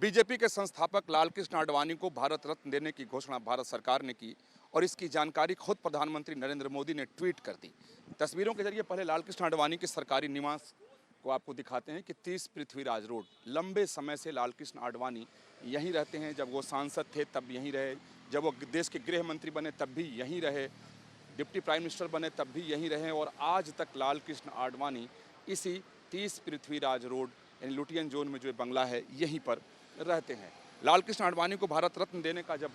BJP के संस्थापक लालकृष्ण आडवाणी को भारत रत्न देने की घोषणा भारत सरकार ने की और इसकी जानकारी खुद प्रधानमंत्री नरेंद्र मोदी ने ट्वीट कर दी। तस्वीरों के जरिए पहले लालकृष्ण आडवाणी के सरकारी निवास को आपको दिखाते हैं कि 30 पृथ्वीराज रोड। लंबे समय से लालकृष्ण आडवाणी यहीं रहते हैं। जब वो सांसद थे तब यहीं रहे, जब वो देश के गृह मंत्री बने तब भी यहीं रहे, डिप्टी प्राइम मिनिस्टर बने तब भी यहीं रहे और आज तक लालकृष्ण आडवाणी इसी 30 पृथ्वीराज रोड यानी लुटियन जोन में जो बंगला है यहीं पर रहते हैं। लालकृष्ण आडवाणी को भारत रत्न देने का जब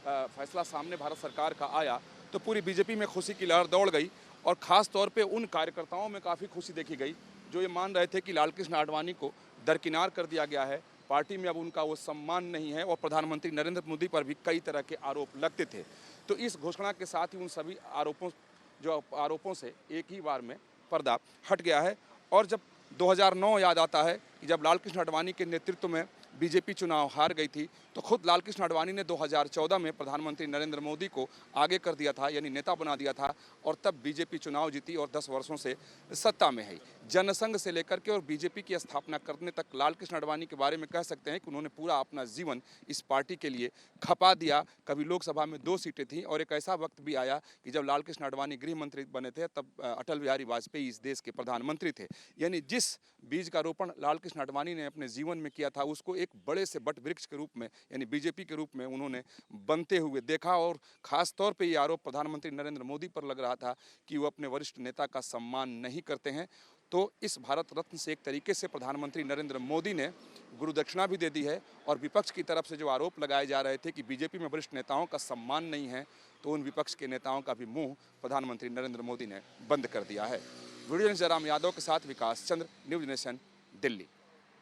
फैसला सामने भारत सरकार का आया तो पूरी बीजेपी में खुशी की लहर दौड़ गई और ख़ास तौर पे उन कार्यकर्ताओं में काफ़ी खुशी देखी गई जो ये मान रहे थे कि लालकृष्ण आडवाणी को दरकिनार कर दिया गया है, पार्टी में अब उनका वो सम्मान नहीं है और प्रधानमंत्री नरेंद्र मोदी पर भी कई तरह के आरोप लगते थे। तो इस घोषणा के साथ ही उन सभी आरोपों से एक ही बार में पर्दा हट गया है। और जब 2009 याद आता है कि जब लालकृष्ण आडवाणी के नेतृत्व में बीजेपी चुनाव हार गई थी तो खुद लालकृष्ण आडवाणी ने 2014 में प्रधानमंत्री नरेंद्र मोदी को आगे कर दिया था, यानी नेता बना दिया था और तब बीजेपी चुनाव जीती और 10 वर्षों से सत्ता में है। जनसंघ से लेकर के और बीजेपी की स्थापना करने तक लालकृष्ण आडवाणी के बारे में कह सकते हैं कि उन्होंने पूरा अपना जीवन इस पार्टी के लिए खपा दिया। कभी लोकसभा में 2 सीटें थीं और एक ऐसा वक्त भी आया कि जब लालकृष्ण आडवाणी गृह मंत्री बने थे तब अटल बिहारी वाजपेयी इस देश के प्रधानमंत्री थे। यानी जिस बीज का रोपण लालकृष्ण आडवाणी ने अपने जीवन में किया था उसको एक बड़े से बट वृक्ष के रूप में यानी बीजेपी के रूप में उन्होंने बनते हुए देखा। और खास तौर पे ये आरोप प्रधानमंत्री नरेंद्र मोदी पर लग रहा था कि वो अपने वरिष्ठ नेता का सम्मान नहीं करते हैं। तो इस भारत रत्न से एक तरीके से प्रधानमंत्री नरेंद्र मोदी ने गुरुदक्षिणा भी दे दी है और विपक्ष की तरफ से जो आरोप लगाए जा रहे थे कि बीजेपी में वरिष्ठ नेताओं का सम्मान नहीं है तो उन विपक्ष के नेताओं का भी मुंह प्रधानमंत्री नरेंद्र मोदी ने बंद कर दिया है। वीडियो जयराम यादव के साथ विकास चंद्र, न्यूज़ नेशन, दिल्ली।